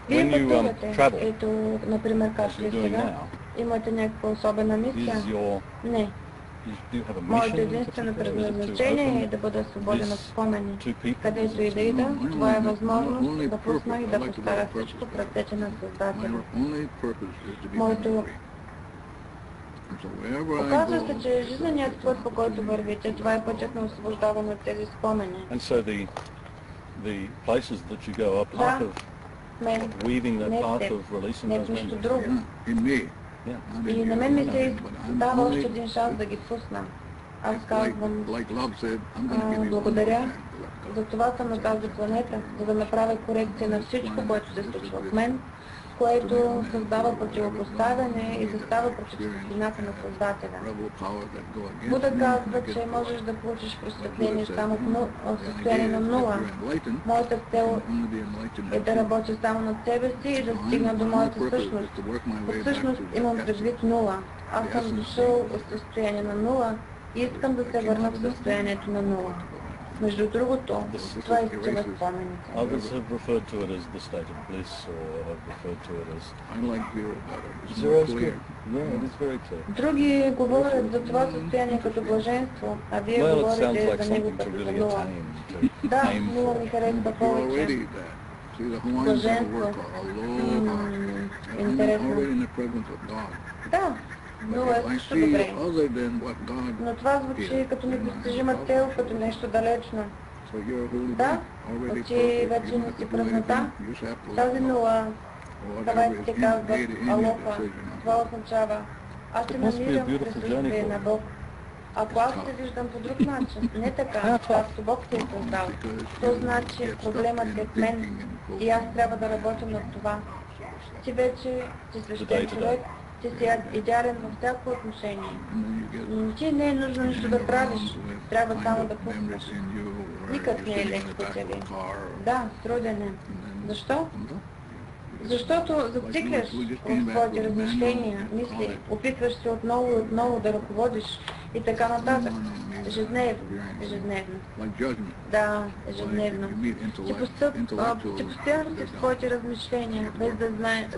Вие when you пътувате, travel, ето, например, as както you're и doing сега, now, имате някаква особена мисия? is your Не. do you have a Моето mission in единствено particular? Is it to предназначение е open да бъда свободен от this спомени. to people? Is Където и it да to ида, това е възможност only да пусна и purpose, I да like the поставя word всичко purpose, в ръцете на my Създателя. only purpose is to become Моето free. And so wherever I Оказва go, се, че жизненият път, по който вървите, това е пътят на освобождаване от тези спомени. And so the places that you go are part Да, of мен, weaving that не path теб, of releasing не those нещо memories. друго. yeah, in me. Yeah. Not in И на you. мен ми се But I'm дава още only, един шанс да ги пусна. Аз like казвам, love said, I'm going to give you one more благодаря, chance to let go. за това съм на тази планета, за да направя корекция на всичко, което се случва в мен, което създава противопоставяне и застава против светлината на Създателя. Буда казва, че можеш да получиш просветление само в състояние на нула. Моята цел е да работя само над себе си и да стигна до моята същност. По същност имам предвид нула. Аз съм дошъл от състояние на нула и искам да се върна в състоянието на нула. Между другото, това изчива спомените. Others have referred to it as the state of bliss, or have referred to it as... I like zero better. It's Zero more is clear. good. Yeah, it is very clear. Други говорят за това състояние като блаженство, а вие Well, it sounds говорите like за него something to като за really нула. attain, to Да, aim нула ми for. харесва You're повече. already that. See, the Hawaiians have a Блаженство. word called aloha. And I'm Интересно. already in the presence of God. Да, But нула е if I също see добре. other than what God Но това звучи като непостижима цел, като нещо далечно. So you're holy Да, man, already значи perfect. вече You не don't have си to do празнота. anything. You just have to let Тази go. нула, Or това whatever се is казва indicated in your алоха. decision. Това означава, аз се It must be a намирам в beautiful присъствие journey на for Бог. Ако аз се виждам по друг начин, не така, както Бог се е създал, то значи проблемът е в мен и аз трябва да работя над това. Ти вече си свещен човек, ти си идеален във всяко отношение. Ти не е нужно нищо да правиш, трябва само да пускаш. Никак не е лек пътя. Да, труден е. Защо? Защото зацикляш в своите размишления, мисли, опитваш се отново и отново да ръководиш и така нататък. Ежедневно. Да, ежедневно. Ти постоянно си в своите размишления,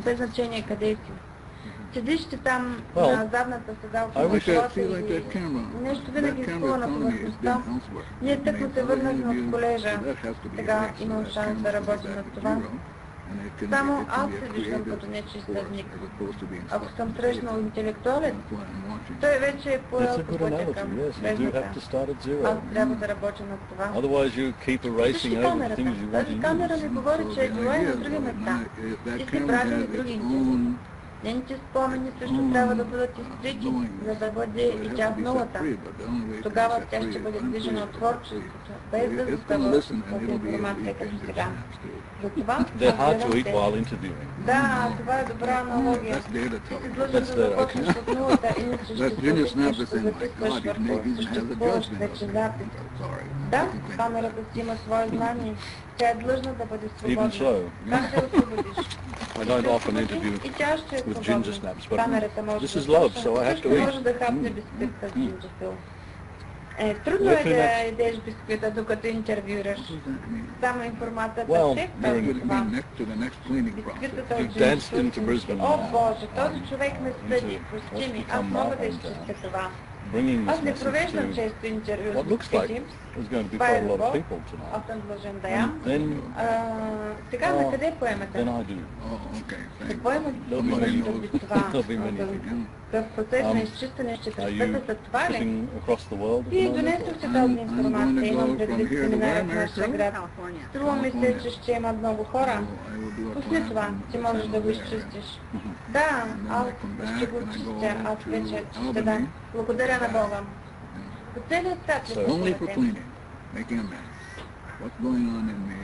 без значение къде си. Седиш ти там на задната седалка на колата и нещо винаги изплува на повърхността. Ние тък се върнахме от колежа. Сега имам шанс да работя над това. Само аз се виждам като нечистъдник. Ако съм срещнал интелектуален, той вече е поел It's a по good пътя analogy, към yes. You do бездната. have to start at Аз zero. трябва да работя над това. Otherwise you keep Вижте erasing over камерата. things you want Тази to камера ми use. говори, че е била и на други места. И си прави други интереси. Нейните спомени също трябва да бъдат изтрити, за да бъде и тя в нулата. Тогава тя ще бъде движена от творчеството, без да застава в информация като сега. Затова They're hard to eat while interviewing. да, това е добра аналогия. Ти си длъжен да започнеш от нулата и мислиш, че се опитваш да записваш върху съществуващ вече запис. Да, камерата си има свое знание. Тя е длъжна да бъде Even свободна. so, Как да я освободиш? I don't often interview И тя ще е with ginger свободна. snaps, but Камерата може this да is love, слуша. so I have Също to може eat. да хапне бисквит с джинджафил. Трудно е да ядеш бисквита, докато интервюираш. Само информацията ще казва това. Бисквитата от danced into джинджафил. Brisbane О, now. Боже, този човек ме съди. Прости ми, аз мога да изчистя това. Bringing Аз this не message провеждам to често интервю what с looks like бисквити. there's going to be Това quite е a lot of любов. people tonight. Аз съм длъжен да ям. Then, Сега на къде поемате? then I do. Какво има There'll be имаш many. предвид това? There'll be many. Какъв процес на изчистване ще Are пристъпя you след това ли? shipping across the world at the Вие moment? донесохте тази информация, имам предвид семинара в нашия град. Струва ми се, че ще има много хора. Пусни това, ти можеш да го изчистиш. Да, аз ще го чистя, аз вече ще дам. Благодаря на Бога. По целия свят ли Only for пътувате? cleaning, making a mess. What's going on in me?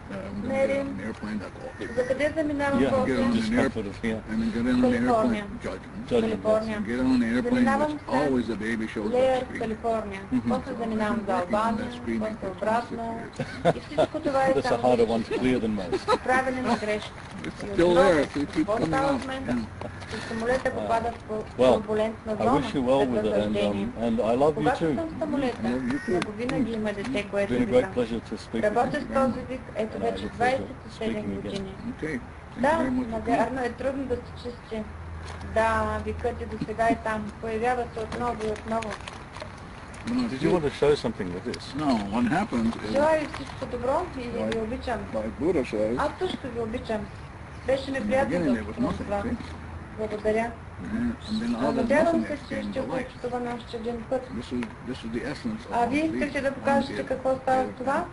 I'm going to get on an airplane, that's all. За къде заминавам Yeah, после? Get on an discomfort airplane, of here. and then get on an California. airplane, judgment. Калифорния. Get on an airplane, Заминавам which след always the baby shows up Леер, to speak. Калифорния. После заминавам за Албания, после обратно. И всичко това е That's a само harder one to clear than most. правене на грешки. It's still there, so it keeps Какво coming става out. с мен? Че самолета попада в Well, турбулентна I зона wish you well след with it, възнаграждение. and I love you Когато too. съм в самолета, много винаги има дете, което It's been a great вика. pleasure to speak with Работя you. с този вид, ето вече 27 години. Okay. Да, very much навярно е трудно да се чисти. Да, викът е до сега и там. Появява се отново и отново. Did you want to show something with this? No, what happens is, Желая ви всичко добро и ви обичам. like Buddha says, Аз също ви обичам. Беше ми in the приятно beginning да there was общувам с nothing, вас. see? Благодаря. And then all that Надявам се, nothingness че came ще to light. общуваме още един път. This is the essence of А вие one искате being. да покажете какво става с това?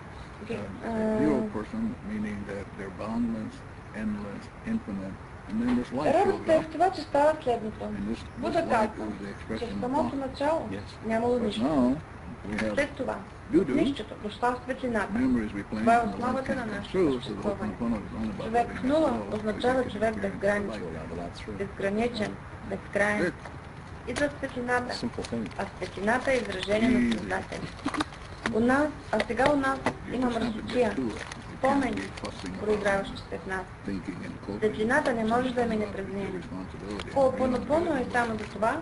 Zero person, meaning that they're boundless, endless, infinite, and then this light shows Радостта е в up. това, че става следното. And this Буда light казва, is the че expression в of самото God. начало Yes. нямало But нищо. now we have След това, doo-doo, нищото, дошла светлината. memories replaying Това е from the light основата на can't come нашето true, so the съществуване. whole component is only about Човек letting в it нула flow, so означава you can човек experience безграничен, the light. Allow the light through. безграничен, безкрайен. It, Идва светлината, Simple thing. а светлината е изражение на Създателя. У нас, а сега у нас има мръсотия, спомени, проиграващи се в нас. Светлината не може да мине през нея. По-напълно е само за това,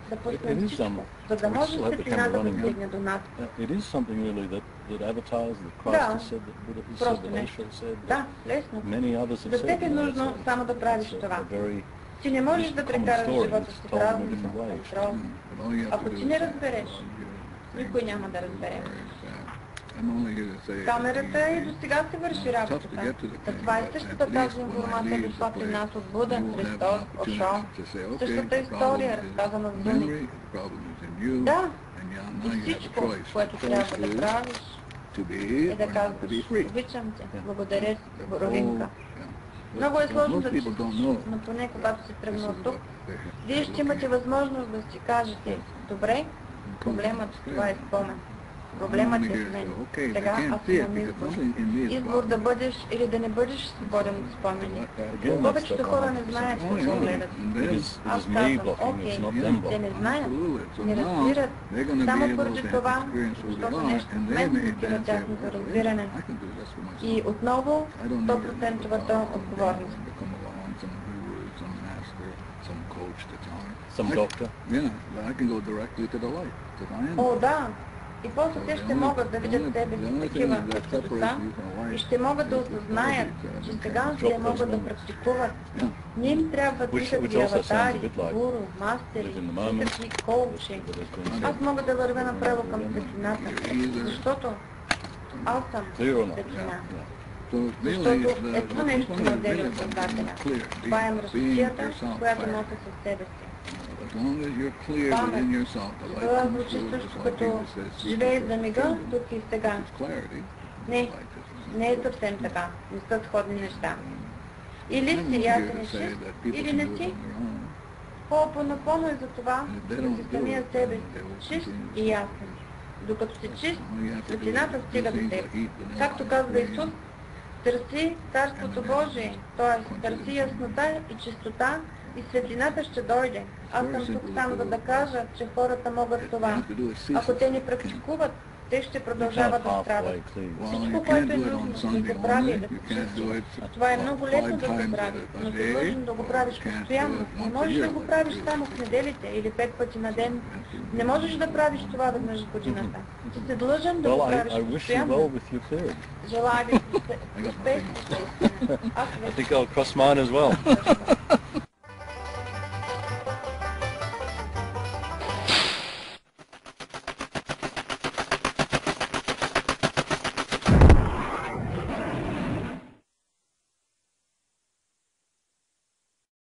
да пуснем всичко, за да може светлината да стигне до нас. It is something really that avatars, that Christ Да. has said, that Buddha has said, Просто that нещо. Osho said, that Да, лесно. many others have За said. теб е you know, нужно it's само да правиш a това. very Ти не можеш да common прекараш story, живота it's си в told in a разум, different way. контрол. Ако ти не разбереш, никой няма да разбере. Камерата и до сега си върши работата. Това е същата тази информация дошла при нас от Буда, Христос, Ошо. Същата история, разказана с думи. Да, и всичко, което трябва да правиш, е да казваш, обичам те, благодаря ти, Боровинка. Много е сложно да чистиш, но поне когато си тръгнал тук, вие ще имате възможност да си кажете, добре, проблемът това е спомен. Проблемът е в мен. Сега аз имам избор. Избор да бъдеш или да не бъдеш свободен от спомени. Повечето хора не знаят какво гледат. It is Аз me казвам, blocking, it's окей, not them те не blocking. знаят, не разбират, само поради това, защото нещо в мен блокира тяхното разбиране. И отново 100% отговорност. Some doctor. Yeah, I can go directly to the light, because I am. О, да! И после те ще могат да видят тебе си такива, като са, и ще могат да осъзнаят, че сега те могат да практикуват. Не им трябват никакви аватари, гуру, мастери, никакви коучи. Аз мога да вървя направо към светлината, защото аз съм светлина. Защото ето нещо ме отделя от Създателя. Това е мръсотията, която нося със себе си. Памет. Това звучи също като живее за мига, тук и сега. Не, не е съвсем така. Не са сходни неща. Или си ясен и чист, или не си. По-напълно е за това, да си самия себе си, чист и ясен. Докато си чист, светлината стига до теб. Както казва Исус, търси Царството Божие, т.е. търси яснота и чистота, и светлината ще дойде. Аз съм тук само за да кажа, че хората могат това. Ако те не практикуват, те ще продължават да страдат. Всичко, което е нужно да се прави, да се чисти. Това е много лесно да се прави, но си длъжен да го правиш постоянно. Не можеш да го правиш само в неделите или 5 пъти на ден. Не можеш да правиш това веднъж в годината. Ти си длъжен да го Well, правиш I wish you well постоянно. with your period. Желая ви успех. Аз I think I'll cross mine as well.